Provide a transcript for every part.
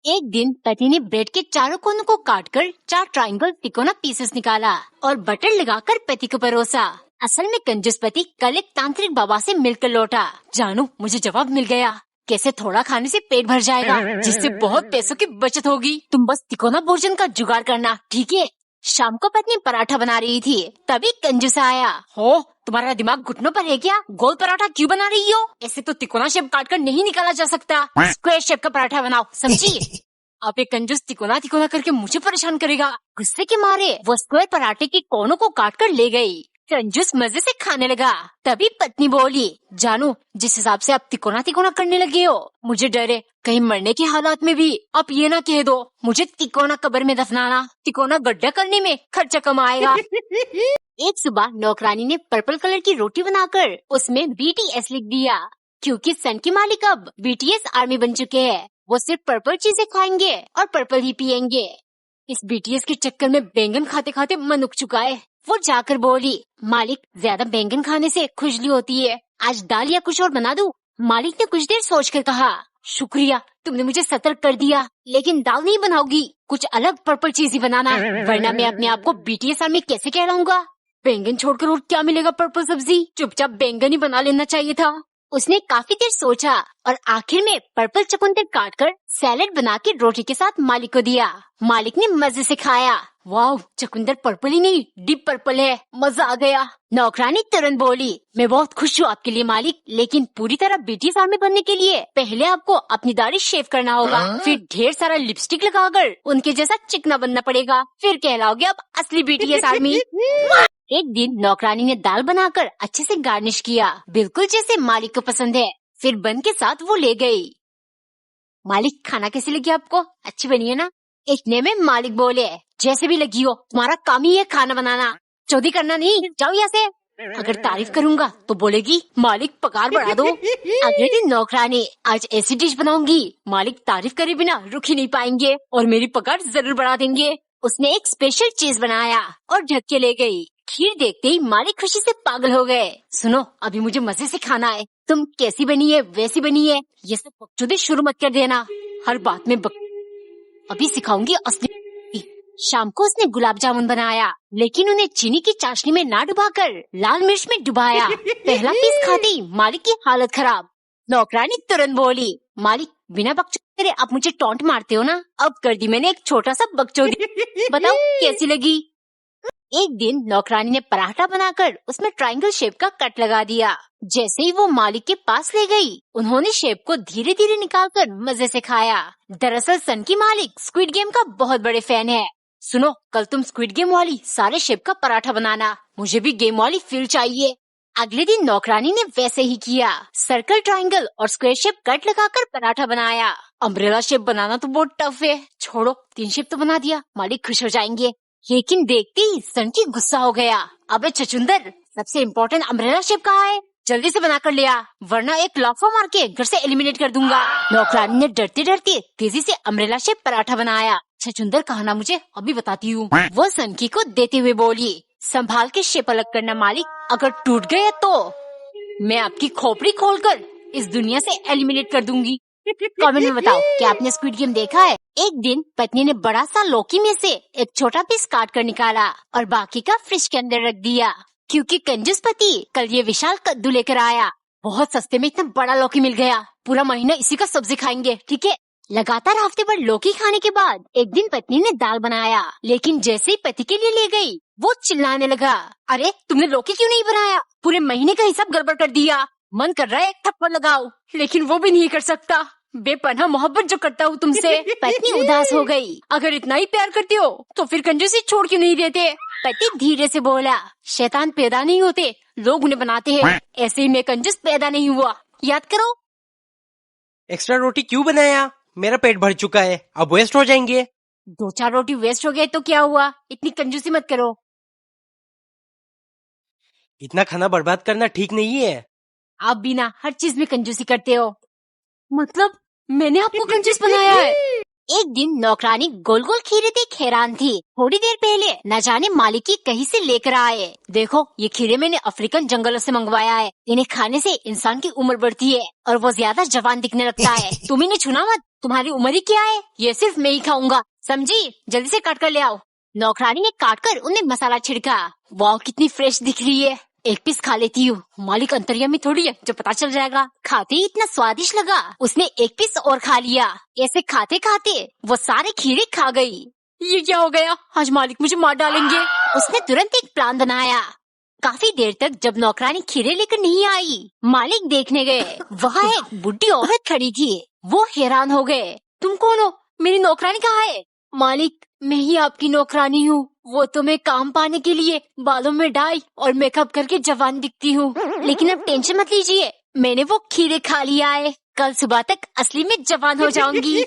एक दिन पति ने ब्रेड के चारों कोनों को काटकर 4 ट्रायंगल तिकोना पीसेस निकाला और बटर लगाकर पति को परोसा। असल में कंजूस पति कल एक तांत्रिक बाबा से मिलकर लौटा। जानू, मुझे जवाब मिल गया। कैसे थोड़ा खाने से पेट भर जाएगा, जिससे बहुत पैसों की बचत होगी। तुम बस तिकोना भोजन का जुगाड़ करना, ठीक है? शाम को पत्नी पराठा बना रही थी, तभी कंजूस आया। हो, तुम्हारा दिमाग घुटनों पर है क्या? गोल पराठा क्यों बना रही हो? ऐसे तो तिकोना शेप काटकर नहीं निकाला जा सकता। स्क्वायर शेप का पराठा बनाओ, समझी? आप एक कंजूस तिकोना तिकोना करके मुझे परेशान करेगा। गुस्से के मारे वो स्क्वायर पराठे के कोनों को काटकर ले गई। कंजूस मजे से खाने लगा। तभी पत्नी बोली, जानू, जिस हिसाब से आप तिकोना तिकोना करने लगे हो, मुझे डर है कहीं मरने के हालात में भी आप ये ना कह दो मुझे तिकोना कब्र में दफनाना। तिकोना गड्ढा करने में खर्चा कम आएगा। एक सुबह नौकरानी ने पर्पल कलर की रोटी बनाकर उसमें BTS लिख दिया, क्योंकि सन के मालिक अब BTS आर्मी बन चुके हैं। वो सिर्फ पर्पल चीजें खाएंगे और पर्पल ही पियेंगे। इस BTS के चक्कर में बैंगन खाते खाते मन उग चुका है। वो जाकर बोली, मालिक, ज्यादा बैंगन खाने से खुजली होती है, आज दाल या कुछ और बना दूं? मालिक ने कुछ देर सोचकर कहा, शुक्रिया, तुमने मुझे सतर्क कर दिया, लेकिन दाल नहीं बनाओगी, कुछ अलग पर्पल चीज ही बनाना, वरना मैं अपने आप को BTS आर्मी कैसे कहलाऊंगा? बैंगन छोड़कर और क्या मिलेगा पर्पल सब्जी? चुपचाप बैंगन ही बना लेना चाहिए था। उसने काफी देर सोचा और आखिर में पर्पल चुकंदर काटकर सैलेड बना के रोटी के साथ मालिक को दिया। मालिक ने मजे से खाया। वाह, चुकंदर पर्पल ही नहीं, डीप पर्पल है, मजा आ गया। नौकरानी तुरंत बोली, मैं बहुत खुश हूँ आपके लिए मालिक, लेकिन पूरी तरह BTS आर्मी बनने के लिए पहले आपको अपनी दाढ़ी शेव करना होगा, फिर ढेर सारा लिपस्टिक लगाकर उनके जैसा चिकना बनना पड़ेगा, फिर कहलाओगे आप असली BTS आर्मी। एक दिन नौकरानी ने दाल बनाकर अच्छे से गार्निश किया, बिल्कुल जैसे मालिक को पसंद है। फिर बन के साथ वो ले गई। मालिक, खाना कैसी लगी आपको? अच्छी बनी है ना? इतने में मालिक बोले, जैसे भी लगी हो, तुम्हारा काम ही है खाना बनाना, चौधी करना नहीं, जाओ यहाँ से। अगर तारीफ करूंगा तो बोलेगी, मालिक पगार बढ़ा दो। अगले दिन नौकरानी, आज ऐसी डिश बनाऊंगी मालिक तारीफ करे बिना रुक ही नहीं पाएंगे और मेरी पगार जरूर बढ़ा देंगे। उसने एक स्पेशल चीज बनाया और ढक के ले गई। खीर देखते ही मालिक खुशी से पागल हो गए। सुनो, अभी मुझे मजे से खाना है, तुम कैसी बनी है वैसी बनी है, ये सब बकचोदी शुरू मत कर देना, हर बात में अभी सिखाऊंगी असली। शाम को उसने गुलाब जामुन बनाया, लेकिन उन्हें चीनी की चाशनी में ना डुबाकर लाल मिर्च में डुबाया। पहला पीस खाते ही मालिक की हालत खराब। नौकरानी तुरंत बोली, मालिक, बिना बकचोदी करे आप मुझे टॉन्ट मारते हो ना? अब कर दी मैंने एक छोटा सा बकचोदी, बताओ कैसी लगी? एक दिन नौकरानी ने पराठा बनाकर उसमें ट्रायंगल शेप का कट लगा दिया। जैसे ही वो मालिक के पास ले गई, उन्होंने शेप को धीरे धीरे निकालकर मजे से खाया। दरअसल सन की मालिक स्क्विड गेम का बहुत बड़े फैन है। सुनो, कल तुम स्क्विड गेम वाली सारे शेप का पराठा बनाना, मुझे भी गेम वाली फील चाहिए। अगले दिन नौकरानी ने वैसे ही किया, सर्कल, ट्रायंगल और स्क्वायर शेप कट लगाकर पराठा बनाया। अम्ब्रेला शेप बनाना तो बहुत टफ है, छोड़ो, 3 शेप तो बना दिया, मालिक खुश हो जाएंगे। लेकिन देखते ही सन की गुस्सा हो गया। अबे छछुंदर, सबसे इम्पोर्टेंट अम्ब्रेला शेप कहाँ है? जल्दी से बना कर ले आ, वरना एक लाफा मार के घर से एलिमिनेट कर दूंगा। नौकरानी ने डरते डरते तेजी से अम्ब्रेला शेप पराठा बनाया। छछुंदर, कहना मुझे अभी बताती हूँ। वो सनकी को देते हुए बोली, संभाल के शेप अलग करना मालिक, अगर टूट गए तो मैं आपकी खोपड़ी खोलकर इस दुनिया से एलिमिनेट कर दूंगी। कमेंट में बताओ, क्या आपने स्क्विड गेम देखा है? एक दिन पत्नी ने बड़ा सा लौकी में से एक छोटा पीस काट कर निकाला और बाकी का फ्रिज के अंदर रख दिया, क्योंकि कंजूस पति कल ये विशाल कद्दू लेकर आया। बहुत सस्ते में इतना बड़ा लौकी मिल गया, पूरा महीना इसी का सब्जी खाएंगे, ठीक है? लगातार हफ्ते भर लौकी खाने के बाद एक दिन पत्नी ने दाल बनाया, लेकिन जैसे ही पति के लिए ले गई, वो चिल्लाने लगा, अरे तुमने लौकी क्यों नहीं बनाया? पूरे महीने का हिसाब गड़बड़ कर दिया। मन कर रहा है एक थप्पड़ लगाओ, लेकिन वो भी नहीं कर सकता, बेपनाह मोहब्बत जो करता हूँ तुमसे। पत्नी उदास हो गई। अगर इतना ही प्यार करते हो तो फिर कंजूसी छोड़ क्यों नहीं देते? पति धीरे से बोला, शैतान पैदा नहीं होते, लोग उन्हें बनाते हैं, ऐसे ही मैं कंजूस पैदा नहीं हुआ, याद करो। एक्स्ट्रा रोटी क्यों बनाया? मेरा पेट भर चुका है, अब वेस्ट हो जाएंगे। 2-4 रोटी वेस्ट हो गए तो क्या हुआ, इतनी कंजूसी मत करो। इतना खाना बर्बाद करना ठीक नहीं है। आप बिना हर चीज में कंजूसी करते हो, मतलब मैंने आपको कंजूस बनाया है। एक दिन नौकरानी गोल गोल खीरे देख हैरान थी। थोड़ी देर पहले न जाने मालिक की कहीं से लेकर आए। देखो, ये खीरे मैंने अफ्रीकन जंगलों से मंगवाया है। इन्हें खाने से इंसान की उम्र बढ़ती है और वो ज्यादा जवान दिखने लगता है। तुम इन्हें छूना मत, तुम्हारी उम्र ही क्या है, ये सिर्फ मैं ही खाऊंगा, समझी? जल्दी से काट कर ले आओ। नौकरानी ने काट कर उन्हें मसाला छिड़का। वाह, कितनी फ्रेश दिख रही है, एक पीस खा लेती हूँ। मालिक अंतर्यामी थोड़ी है जो पता चल जाएगा। खाते ही इतना स्वादिष्ट लगा, उसने एक पीस और खा लिया। ऐसे खाते खाते वो सारे खीरे खा गई। ये क्या हो गया, आज मालिक मुझे मार डालेंगे। उसने तुरंत एक प्लान बनाया। काफी देर तक जब नौकरानी खीरे लेकर नहीं आई, मालिक देखने गए। वहाँ एक बुढ़ी औरत खड़ी थी। वो हैरान हो गए। तुम कौन हो, मेरी नौकरानी कहाँ है? मालिक, मैं ही आपकी नौकरानी हूँ। वो तो मैं काम पाने के लिए बालों में डाई और मेकअप करके जवान दिखती हूँ, लेकिन अब टेंशन मत लीजिए, मैंने वो खीरे खा लिया है। कल सुबह तक असली में जवान हो जाऊंगी।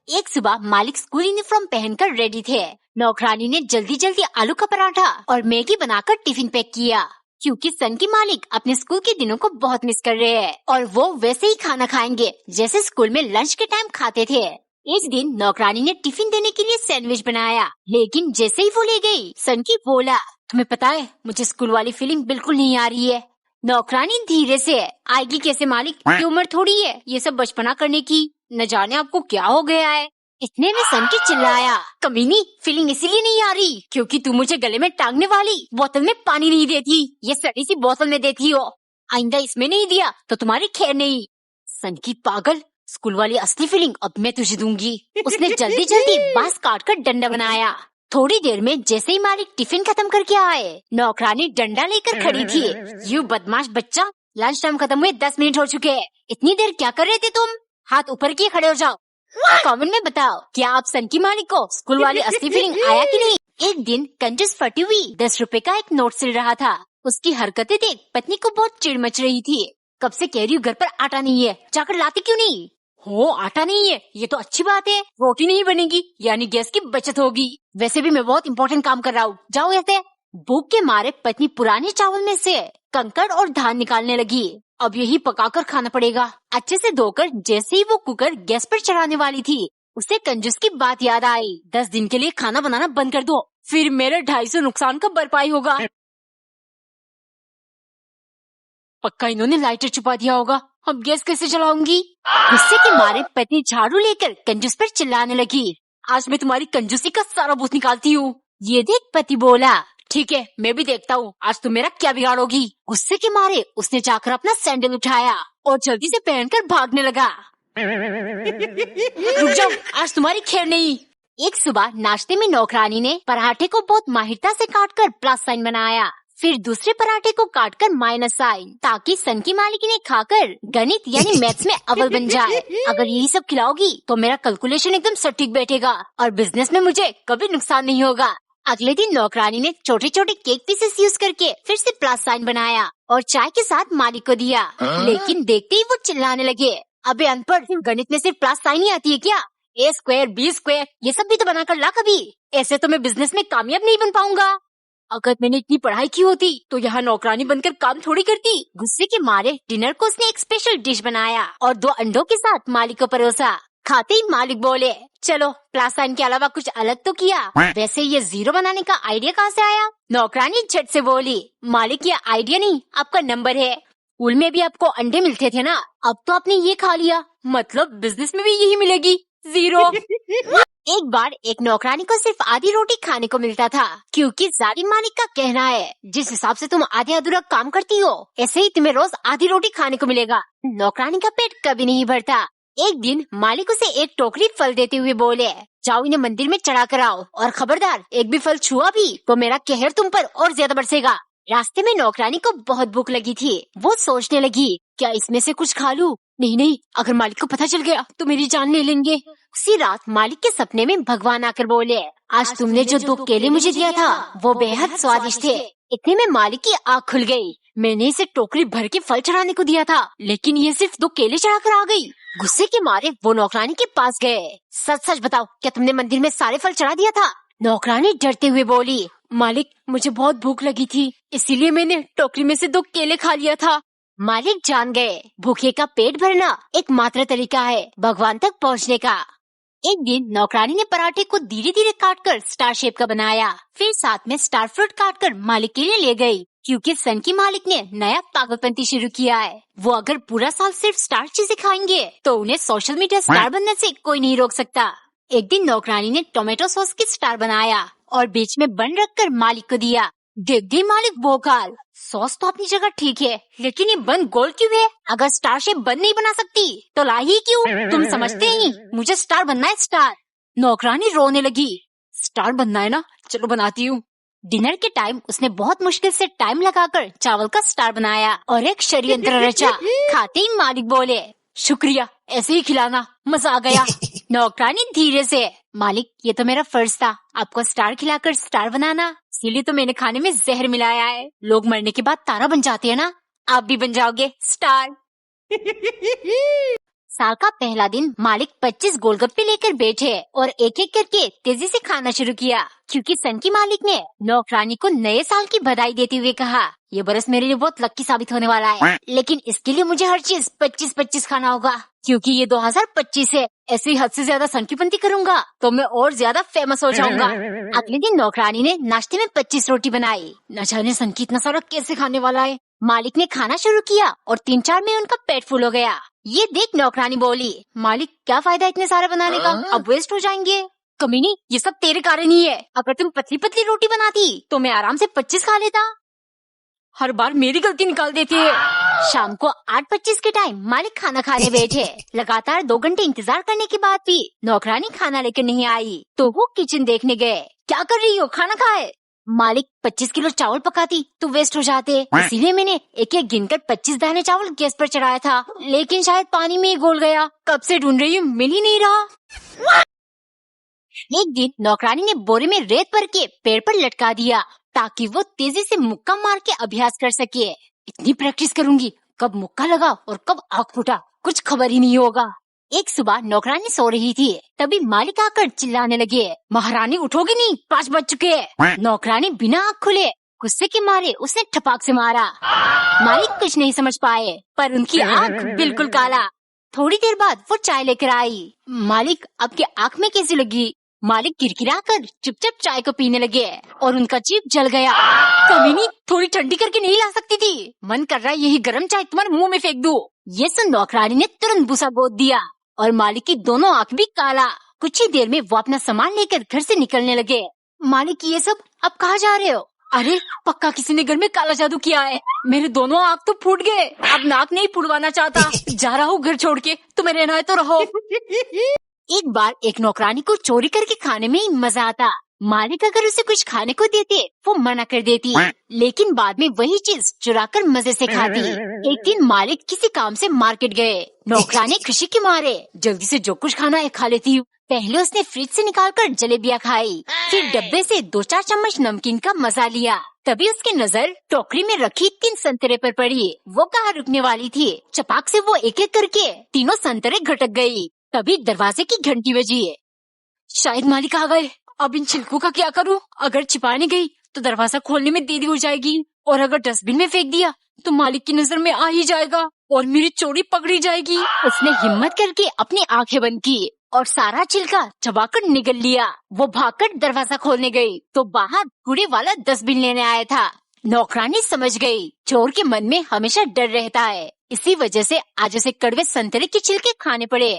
एक सुबह मालिक स्कूल यूनिफॉर्म पहनकर रेडी थे। नौकरानी ने जल्दी जल्दी आलू का पराठा और मैगी बनाकर टिफिन पैक किया, क्योंकि सन की मालिक अपने स्कूल के दिनों को बहुत मिस कर रहे हैं और वो वैसे ही खाना खाएंगे जैसे स्कूल में लंच के टाइम खाते थे। इस दिन नौकरानी ने टिफिन देने के लिए सैंडविच बनाया, लेकिन जैसे ही वो ले गई, सन की बोला, तुम्हें पता है मुझे स्कूल वाली फीलिंग बिल्कुल नहीं आ रही है। नौकरानी धीरे से, आएगी कैसे मालिक, ये उम्र थोड़ी है ये सब बचपना करने की, न जाने आपको क्या हो गया है। इतने में सन की चिल्लाया, कमीनी, फीलिंग इसीलिए नहीं आ रही क्योंकि तू मुझे गले में टांगने वाली बोतल में पानी नहीं देती, ये सड़ी सी बोतल में देती हो। आइंदा इसमें नहीं दिया तो तुम्हारी खैर नहीं। सन की पागल, स्कूल वाली असली फीलिंग अब मैं तुझे दूंगी। उसने जल्दी जल्दी बांस काट कर डंडा बनाया। थोड़ी देर में जैसे ही मालिक टिफिन खत्म करके आए, नौकरानी डंडा लेकर खड़ी थी। यू बदमाश बच्चा, लंच टाइम खत्म हुए 10 मिनट हो चुके हैं, इतनी देर क्या कर रहे थे तुम? हाथ ऊपर किए खड़े हो जाओ। कमेंट में बताओ, क्या आप सन की मालिक को स्कूल वाली असली फीलिंग आया कि नहीं? एक दिन कंजूस फटी हुई 10 रुपए का एक नोट सिल रहा था। उसकी हरकतें देख पत्नी को बहुत चिढ़ मच रही थी। कब से कह रही हूँ घर पर आटा नहीं है, जाकर लाती क्यों नहीं हो? आटा नहीं है ये तो अच्छी बात है, रोटी नहीं बनेगी यानी गैस की बचत होगी। वैसे भी मैं बहुत इंपॉर्टेंट काम कर रहा हूँ, जाओ ऐसे। भूख के मारे पत्नी पुराने चावल में से कंकड़ और धान निकालने लगी। अब यही पकाकर खाना पड़ेगा। अच्छे से धोकर जैसे ही वो कुकर गैस पर चढ़ाने वाली थी, उसे कंजूस की बात याद आई। 10 दिन के लिए खाना बनाना बंद कर दो, फिर मेरे 250 नुकसान का भरपाई होगा। पक्का इन्होंने लाइटर छुपा दिया होगा, अब गैस कैसे जलाऊंगी? गुस्से के मारे पत्नी झाड़ू लेकर कंजूस पर चिल्लाने लगी, आज मैं तुम्हारी कंजूसी का सारा भूत निकालती हूँ। ये देख पति बोला, ठीक है मैं भी देखता हूँ आज तुम मेरा क्या बिगाड़ोगी। गुस्से के मारे उसने जाकर अपना सैंडल उठाया और जल्दी से पहनकर भागने लगा। रुक जाओ, आज तुम्हारी खैर नहीं। एक सुबह नाश्ते में नौकरानी ने पराठे को बहुत माहिरता से काटकर प्लस साइन बनाया, फिर दूसरे पराठे को काटकर माइनस साइन, ताकि सन की मालिक ने खाकर गणित यानी मैथ्स में अव्वल बन जाए। अगर यही सब खिलाओगी तो मेरा कैलकुलेशन एकदम सटीक बैठेगा और बिजनेस में मुझे कभी नुकसान नहीं होगा। अगले दिन नौकरानी ने छोटे छोटे केक पीसेस यूज करके फिर से प्लस साइन बनाया और चाय के साथ मालिक को दिया। लेकिन देखते ही वो चिल्लाने लगे, अबे अनपढ़, गणित में सिर्फ प्लस साइन ही आती है क्या? A स्क्वायर B स्क्वायर ये सब भी तो बनाकर ला कभी, ऐसे तो मैं बिजनेस में कामयाब नहीं बन पाऊंगा। अगर मैंने इतनी पढ़ाई की होती तो यहाँ नौकरानी बनकर काम थोड़ी करती। गुस्से के मारे डिनर को उसने एक स्पेशल डिश बनाया और 2 अंडों के साथ मालिक को परोसा। खाते ही मालिक बोले, चलो प्लस साइन के अलावा कुछ अलग तो किया। वैसे ये जीरो बनाने का आइडिया कहाँ से आया? नौकरानी झट से बोली, मालिक ये आइडिया नहीं आपका नंबर है, स्कूल में भी आपको अंडे मिलते थे ना, अब तो आपने ये खा लिया, मतलब बिजनेस में भी यही मिलेगी, जीरो। एक बार एक नौकरानी को सिर्फ आधी रोटी खाने को मिलता था, क्योंकि जालिम मालिक का कहना है जिस हिसाब से तुम आधे अधूरा काम करती हो ऐसे ही तुम्हें रोज आधी रोटी खाने को मिलेगा। नौकरानी का पेट कभी नहीं भरता। एक दिन मालिक उसे एक टोकरी फल देते हुए बोले, जाओ इन्हें मंदिर में चढ़ा कर आओ और खबरदार एक भी फल छुआ भी तो मेरा कहर तुम पर और ज्यादा बरसेगा। रास्ते में नौकरानी को बहुत भूख लगी थी। वो सोचने लगी, क्या इसमें से कुछ खा लूं? नहीं, अगर मालिक को पता चल गया तो मेरी जान ले लेंगे। उसी रात मालिक के सपने में भगवान आकर बोले, आज तुमने जो 2 केले मुझे दिया था वो बेहद स्वादिष्ट थे। इतने में मालिक की आँख खुल गई। मैंने इसे टोकरी भर के फल चढ़ाने को दिया था, लेकिन ये सिर्फ 2 केले चढ़ा कर आ गई। गुस्से के मारे वो नौकरानी के पास गए। सच सच बताओ, क्या तुमने मंदिर में सारे फल चढ़ा दिया था? नौकरानी डरते हुए बोली, मालिक मुझे बहुत भूख लगी थी, इसीलिए मैंने टोकरी में से 2 केले खा लिया था। मालिक जान गए, भूखे का पेट भरना एक मात्र तरीका है भगवान तक पहुँचने का। एक दिन नौकरानी ने पराठे को धीरे धीरे काटकर स्टार शेप का बनाया, फिर साथ में स्टार फ्रूट काटकर मालिक के लिए ले गई, क्योंकि सन की मालिक ने नया पागलपंती शुरू किया है। वो अगर पूरा साल सिर्फ स्टार चीजें खाएंगे तो उन्हें सोशल मीडिया स्टार बनने से कोई नहीं रोक सकता। एक दिन नौकरानी ने टोमेटो सॉस की स्टार बनाया और बीच में बन रखकर मालिक को दिया। देख दी मालिक भौकाल, सॉस तो अपनी जगह ठीक है, लेकिन ये बन गोल क्यों है? अगर स्टार शेप बन नहीं बना सकती तो लाई ही क्यों? तुम समझते ही मुझे स्टार बनना है, स्टार। नौकरानी रोने लगी। स्टार बनना है ना, चलो बनाती हूँ। डिनर के टाइम उसने बहुत मुश्किल से टाइम लगाकर चावल का स्टार बनाया और एक षड्यंत्र रचा। खाते ही मालिक बोले, शुक्रिया, ऐसे ही खिलाना, मजा आ गया। नौकरानी धीरे से, मालिक ये तो मेरा फर्ज था आपको स्टार खिलाकर स्टार बनाना, इसीलिए तो मैंने खाने में जहर मिलाया है। लोग मरने के बाद तारा बन जाते हैं ना, आप भी बन जाओगे स्टार। साल का पहला दिन मालिक 25 गोलगप्पे लेकर बैठे और एक एक करके तेजी से खाना शुरू किया, क्योंकि सन की मालिक ने नौकरानी को नए साल की बधाई देते हुए कहा, ये बरस मेरे लिए बहुत लक्की साबित होने वाला है, लेकिन इसके लिए मुझे हर चीज 25-25 खाना होगा, क्योंकि ये 2025 है। ऐसे ही हद से ज्यादा संकीपंती करूंगा तो मैं और ज्यादा फेमस हो जाऊंगा। अगले दिन नौकरानी ने नाश्ते में 25 रोटी बनाई। न जाने सन की इतना सारा कैसे खाने वाला है। मालिक ने खाना शुरू किया और 3-4 में उनका पेट फुल हो गया। ये देख नौकरानी बोली, मालिक क्या फायदा इतने सारे बनाने का, अब वेस्ट हो जाएंगे। कमीनी, ये सब तेरे कारण ही है। अगर तुम पतली पतली रोटी बनाती तो मैं आराम से 25 खा लेता। हर बार मेरी गलती निकाल देती है। शाम को 8:25 के टाइम मालिक खाना खाने बैठे। लगातार 2 घंटे इंतजार करने के बाद भी नौकरानी खाना लेकर नहीं आई, तो वो किचन देखने गए। क्या कर रही हो, खाना खाए। मालिक 25 किलो चावल पकाती तो वेस्ट हो जाते, इसीलिए मैंने एक एक गिनकर 25 दाने चावल गैस पर चढ़ाया था, लेकिन शायद पानी में ही घुल गया। कब से ढूंढ रही हूँ, मिल ही नहीं रहा। एक दिन नौकरानी ने बोरे में रेत भर के पेड़ पर लटका दिया, ताकि वो तेजी से मुक्का मार के अभ्यास कर सके। इतनी प्रैक्टिस करूंगी, कब मुक्का लगा और कब आग फूटा कुछ खबर ही नहीं होगा। एक सुबह नौकरानी सो रही थी, तभी मालिक आकर चिल्लाने लगे, महारानी उठोगी नहीं, 5 बज चुके हैं। नौकरानी बिना आँख खुले गुस्से के मारे उसने ठपाक से मारा। मालिक कुछ नहीं समझ पाए, पर उनकी आँख बिल्कुल काला। थोड़ी देर बाद वो चाय लेकर आई। मालिक, आपकी आँख में कैसी लगी? मालिक गिड़गिड़ाकर चुपचाप चाय को पीने लगे और उनका जीभ जल गया। कमीनी, थोड़ी ठंडी करके नहीं ला सकती थी? मन कर रहा है यही गर्म चाय तुम्हारे मुंह में फेंक दूं। ये सुन नौकरानी ने तुरंत भूसा गोद दिया और मालिक की दोनों आँख भी काला। कुछ ही देर में वो अपना सामान लेकर घर से निकलने लगे। मालिक, ये सब अब कहाँ जा रहे हो? अरे पक्का किसी ने घर में काला जादू किया है, मेरे दोनों आँख तो फूट गए, अब नाक नहीं फुड़वाना चाहता। जा रहा हूँ घर छोड़ के, तुम्हें रहना है तो रहो। एक बार एक नौकरानी को चोरी करके खाने में ही मजा आता। मालिक अगर उसे कुछ खाने को देते वो मना कर देती, लेकिन बाद में वही चीज चुराकर मजे से खाती। एक दिन मालिक किसी काम से मार्केट गए। नौकरानी खुशी के मारे जल्दी से जो कुछ खाना है खा लेती हूँ। पहले उसने फ्रिज से निकालकर जलेबियाँ खाई, फिर डब्बे से 2-4 चम्मच नमकीन का मजा लिया। तभी उसकी नजर टोकरी में रखी 3 संतरे पर पड़ी। वो कहाँ रुकने वाली थी, चपाक से वो एक एक करके तीनों संतरे घटक गयी। तभी दरवाजे की घंटी बजी। शायद मालिक आ गए। अब इन छिलकों का क्या करूं? अगर छिपाने गई तो दरवाजा खोलने में देरी हो जाएगी, और अगर डस्टबिन में फेंक दिया तो मालिक की नजर में आ ही जाएगा और मेरी चोरी पकड़ी जाएगी। उसने हिम्मत करके अपनी आंखें बंद की और सारा छिलका चबाकर निगल लिया। वो भागकर दरवाजा खोलने गई तो बाहर कूड़े वाला डस्टबिन लेने आया था। नौकरानी समझ गई चोर के मन में हमेशा डर रहता है, इसी वजह से आज उसे कड़वे संतरे के छिलके खाने पड़े।